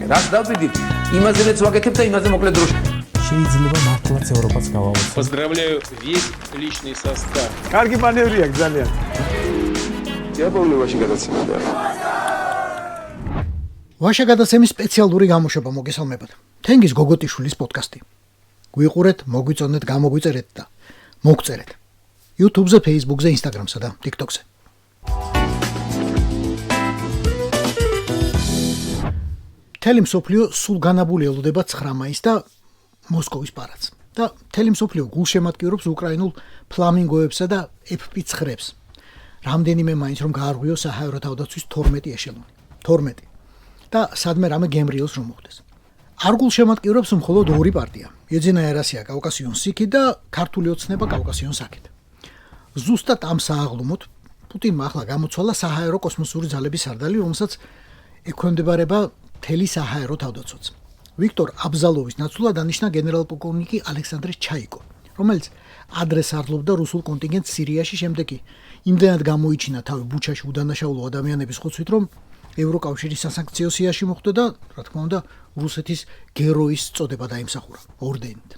რას დავდივით, იმაზეც ვაკეთებ და იმაზე მოკლედ დროში. შეიძლება მართლაც ევროპაც გავავოცოთ. Поздравляю весь личный состав. კარგი მანევრია ძალიან. დიაპოლოვაში გადაცემდა. ვაშა გადაცემის სპეციალური გამოშვება მოგესალმებათ. თენგიზ გოგოტიშვილის პოდკასტი. გვიყურეთ, მოგვიწონეთ, გამოგვიწერეთ და მოგწერეთ. YouTube-ზე, Facebook-ზე, Instagram-სა და TikTok-ზე. თელი მსოფლიო სულ განაბული ელოდება 9 მაისს და მოსკოვის პარადს. და თელი მსოფლიო გულშემატკივრობს უკრაინულ ფლამინგოებსა და FP9-ებს. რამდენიმე მაინც რომ გაარღვიო საჰაერო თავდაცვის 12 ეშელონი. 12. და სადმე რამე გემრიელს რომ მოხდეს. არ გულშემატკივრობს მხოლოდ ორი პარტია. ეძინა ერასია კავკასიონს იქით და ქართული ოცნება კავკასიონს აქეთ. ზუსტად ამ სააღლუმოთ პუტინმა ახლა გამოცვალა საჰაერო კოსმოსური ძალების სარდალი, რომელსაც ექვემდებარება თელი საჰაერო თავდაცვაც. ვიქტორ აბზალოვის ნაცვლად დანიშნა გენერალ-პოლკოვნიკი ალექსანდრე ჩაიკო, რომელიც ადრეს арлობდა რუსულ კონტინგენტს სირიაში, შემდეგ კი იმდენად გამოიჩინა თავი ბუჩაში უდანაშაულო ადამიანების ხოცვით, რომ ევროკავშირის სასანქციო სიაში მოხვდა და, რა თქმა უნდა, რუსეთის გეროის წოდება დაიმსახურა ორდენით.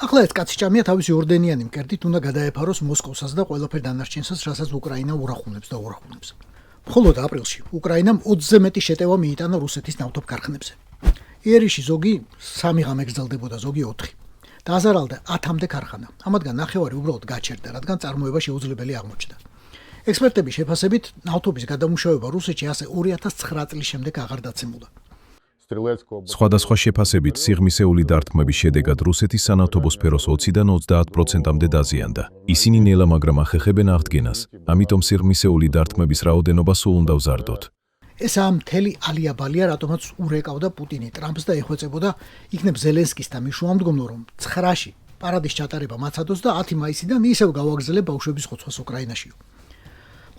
ახლა ეს კაცჭამია თავისი ორდენიანი მკერდით უნდა გადაეფაროს მოსკოვსაც და ყველაფერ დანარჩენსაც, რასაც უკრაინა ურახუნებს და ურახუნებს. მხოლოდ აპრილში უკრაინამ 20-ზე მეტი შეტევა მიიტანა რუსეთის ნავთობ ქარხნებზე. იერიში ზოგი 3 ღამე გრძელდებოდა, ზოგი 4. დააზარალდა 10-მდე ქარხანა. ამათგან ნახევარი უბრალოდ გაჩერდა, რადგან წარმოება შეუძლებელი აღმოჩნდა. ექსპერტების შეფასებით, ნავთობის გადამუშავება რუსეთში ასე 2009 წლის შემდეგ აღარ დაცემულა. სხვადასხვა შეფასებით სიღრმისეული დარტყმების შედეგად რუსეთის სანავთობო სფეროს 20-დან 30%-მდე დაზიანდა. ისინი ნელა მაგრამ ახეხებენ აღდგენას, ამიტომ სიღრმისეული დარტყმების რაოდენობა სულ უნდა ვზარდოთ. ეს მთელი ალიაბალია, რატომაც ურეკავდა პუტინი ტრამპს და ეხვეწებოდა იქნებ ზელენსკის და მის შუამდგომლო, რომ 9-ში პარადის ჩატარება მაცადოს და 10 მაისიდან ისევ გავაგრძელებ ბავშვების ხოცვას უკრაინაშიო.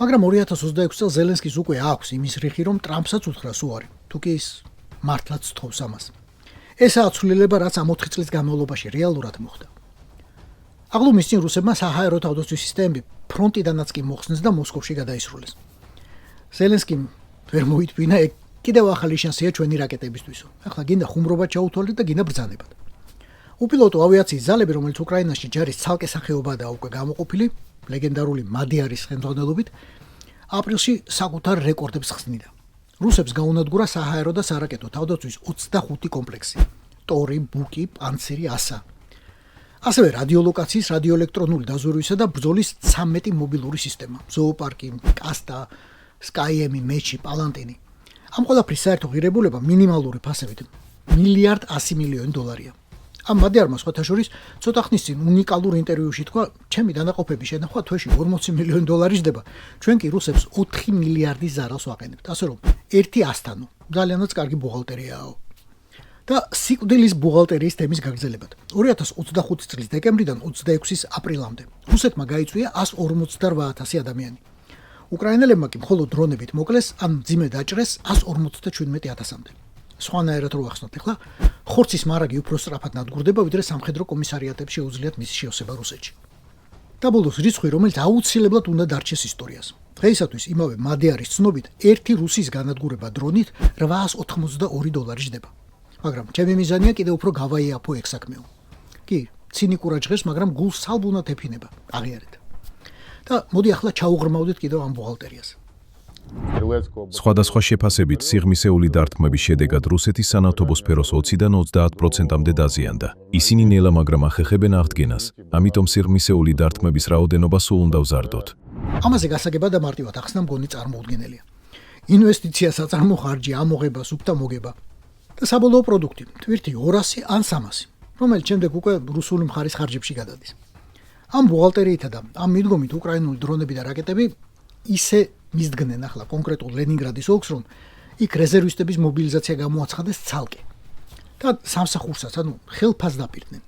მაგრამ 2026 წელს ზელენსკის უკვე აქვს იმის რიხი, რომ ტრამპსაც უთხრას უარი, თუ კი ის მართლაც თხოვს ამას. ესაა ცვლილება, რაც ამ 4 წლის განმავლობაში რეალურად მოხდა. აღლუმის წინ რუსებმა საჰაერო თავდაცვის სისტემები ფრონტიდანაც კი მოხსნეს და მოსკოვში გადაისრულეს. ზელენსკიმ ვერ მოიტბინა კიდევ ახალი შანსია ჩვენი რაკეტებისთვისო. ახლა გინდა ხუმრობა ჩაუთვალეთ და გინდა ბრძანება. უპილოტო ავიაციის ძალები, რომელიც უკრაინაში ჯარის ცალკე სახეობადაა უკვე გამოყოფილი, ლეგენდარული მადიარის ხელმძღვანელობით, აპრილში საკუთარ რეკორდებს ხსნიდა. რუსებს გაუნადგურა საჰაერო და სარაკეტო თავდაცვის 25 კომპლექსი: ტორი, ბუკი, პანცირი, ასა. ასევე რადიოლოკაციის, რადიოელექტრონული დაზვერვისა და ბრძოლის 13 მობილური სისტემა: ზოოპარკი, კასტა, სკაიემი, მეჩი, პალანტინი. ამ ყველაფრის საერთო ღირებულება მინიმალური ფასებით $1.1 მილიარდია. ამ მადიარმა სხვათა შორის ცოტა ხნის წინ უნიკალურ ინტერვიუში თქვა, ჩემი დანაყოფების შენახვა თვეში $40 მილიონი ჯდება. ჩვენ კი რუსებს 4 მილიარდის ზარალს ვაყენებთ. ასე რომ 1/100 ძალიანაც კარგი ბუღალტერიაა. და სიკვდილის ბუღალტერიის თემის გაგრძელებად. 2025 წლის დეკემბრიდან 26 აპრილამდე რუსეთმა გაიწვია 148,000 ადამიანი. უკრაინელებმა კი მხოლოდ დრონებით მოკლეს, ან მძიმე დაჭრეს 157,000-მდე. სხვანაირად რო ახსნათ, ახლა ხორცის მარაგი უფრო სწრაფად ნადგურდება, ვიდრე სამხედრო კომისარიატებს შეუძლიათ მისი შეოსება რუსეთში. და ბოლოს რიცხვი, რომელიც აუცილებლად უნდა დარჩეს ისტორიას. დღეისათვის იმავე მადიარის ცნობით, ერთი რუსის განადგურება დრონით $882 ჯდება. მაგრამ ჩემი მიზანია კიდევ უფრო გავაიაფო ეგ საქმეო. კი, ცინიკურად ჟღერს, მაგრამ გულს სალბუნად ეფინება. აღიარეთ. და მოდი ახლა ჩაუღრმავდეთ კიდევ ამ ბუღალტერიას. სხვადასხვა შეფასებით სიღრმისეული დარტყმების შედეგად რუსეთის სანავთობო სფეროს 20-დან 30%-მდე დაზიანდა. ისინი ნელა მაგრამ ახეხებენ აღდგენას, ამიტომ სიღრმისეული დარტყმების რაოდენობა სულ უნდა ვზარდოთ. ამაზე გასაგება და მარტივად ახსნა მგონი წარმოუდგენელია. ინვესტიცია საწარმო ხარჯი, ამოღება, სუფთა მოგება და საბოლოო პროდუქტი, თვირთი 200 ან 300, რომელიც შემდეგ უკვე რუსული მხარის ხარჯებში გადადის. ამ ბუღალტერიითა და ამ მიდგომით უკრაინული დრონები და რაკეტები ისე მისდგნენ ახლა კონკრეტულ ლენინგრადის ოლქს, რომ იქ რეზერვისტების მობილიზაცია გამოაცხადეს ცალკე. და სამსახურსაც, ხელფას დაპირდნენ.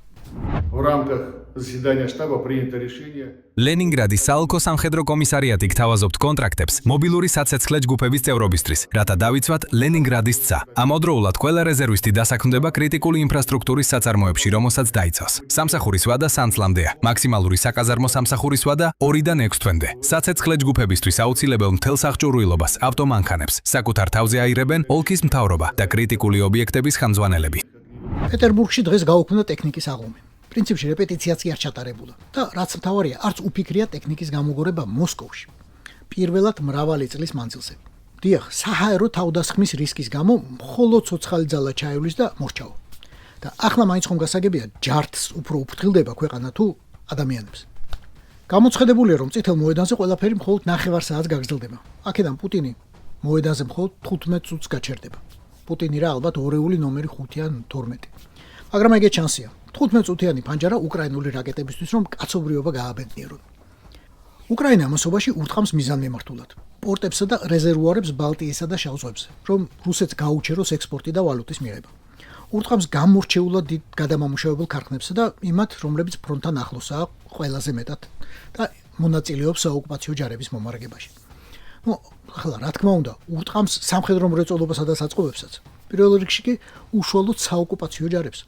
В рамках заседания штаба принято решение. ლენინგრადის საოლქო სამხედრო კომისარიატი გთავაზობთ კონტრაქტებს მობილური საცეცხლე ჯგუფების წევრობისთვის, რათა დავიცვათ ლენინგრადის ცა. ამავდროულად ყველა რეზერვისტი დასაქმდება კრიტიკული ინფრასტრუქტურის საწარმოებში, რომელსაც დაიცავს. სამსახურის ვადა სანწლამდეა. მაქსიმალური საკაზარმო სამსახურის ვადა 2-დან 6 თვემდე. საცეცხლე ჯგუფებისთვის აუცილებელ მთელ საղჭურვილობას, ავტომანქანებს, საკუთარ თავზე აიღებენ ოლქის მთავრობა და კრიტიკული ობიექტების ხანძვანელები. პეტერბურგში დღეს გაუქმდა ტექნიკის აღლუმი. პრინციპში რეპეტიციაც კი არ ჩატარებულა და რაც მთავარია, არც უფიქრია ტექნიკის გამოგორება მოსკოვში. პირველად მრავალი წლის მანძილზე. დიახ, საჰაერო თავდასხმის რისკის გამო მხოლოდ ცოცხალი ძალა ჩაივლის და მორჩაო. და ახლა მაინც ხომ გასაგებია, ჯართს უფრო უფრთხილდება ქვეყანა თუ ადამიანებს. გამოცხადებულია, რომ წითელ მოედანზე ყველაფერი მხოლოდ 9 საათს გაგრძელდება. აქედან პუტინი მოედანზე მხოლოდ 15 წუთს გაჩერდება. პუტინი რა ალბათ ორეული ნომერი 5 ან 12. მაგრამ ეგეც შანსია. 15 წუთიანი ფანჯარა უკრაინული რაკეტებისთვის რომ კაცობრიობა გააბედნიერონ. უკრაინა ამასობაში ურტყამს მიზანმიმართულად პორტებსა და რეზერვუარებს ბალტიისა და შავ ზღვებზე, რომ რუსეთს გაუჩეროს ექსპორტი და ვალუტის მიღება. ურტყამს გამორჩეულად დიდ გადამამუშავებელ ქარხნებსა და იმათ, რომლებიც ფრონტთან ახლოსაა ყველაზე მეტად და მონაწილეობს საოკუპაციო ჯარების მომარაგებაში. ახლა რა თქმა უნდა, ურტყამს სამხედრო მრეწველობასა და საწყობებსაც, პირველ რიგში კი უშუალოდ საოკუპაციო ჯარებს.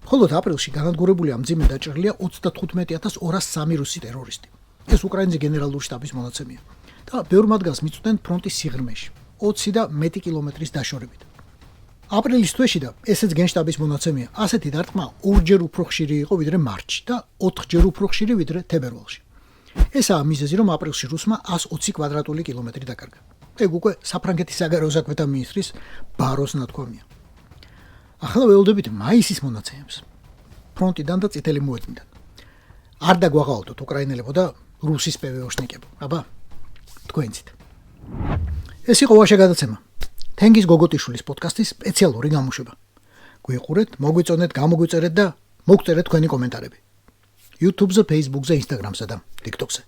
მხოლოდ აპრილში განადგურებული ამ მძიმე დაჭრილია 35203 რუსი ტერორისტი. ეს უკრაინის გენერალური შტაბის მონაცემია და ბევრ მათგანს მიწვდნენ ფრონტის სიღრმეში, 20 და მეტი კილომეტრის დაშორებით. აპრილის თვეში და ესეც გენშტაბის მონაცემია, ასეთი დარტყმა 2-ჯერ უფრო ხშირი იყო ვიდრე მარტში და 4-ჯერ უფრო ხშირი ვიდრე თებერვალში. ესაა მიზეზი, რომ აპრილში რუსმა 120 კვადრატული კილომეტრი დაკარგა. ეგ უკვე საფრანგეთის საგარეო საქმეთა მინისტრის ბაროს ნათქვამია. ახლა ველოდებით მაისის მონაცემებს ფრონტიდან და წითელი მოედნიდან. არ დაგვაღალდოთ უკრაინელებო და რუსის პვოშნიკებო. აბა, თქვენცით. ეს იყო ვაშა გადაცემა. თენგიზ გოგოტიშვილის პოდკასტის სპეციალური გამოშვება. გვიყურეთ, მოგვიწონეთ, გამოგვიწერეთ და მოგწერეთ თქვენი კომენტარები. YouTube-ზე, Facebook-ზე, Instagram-ზე და TikTok-ზე.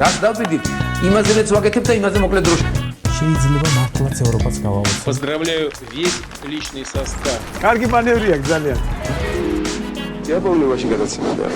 რაც დავიდი, იმაზე მეც ვაკეთებ და იმაზე მოკლედ დროშა. შეიძლება მართლაც ევროპაც გავავოცოთ. Поздравляю весь личный состав. კარგი მანევრია ძალიან. იაპონიაში გადაცემდა.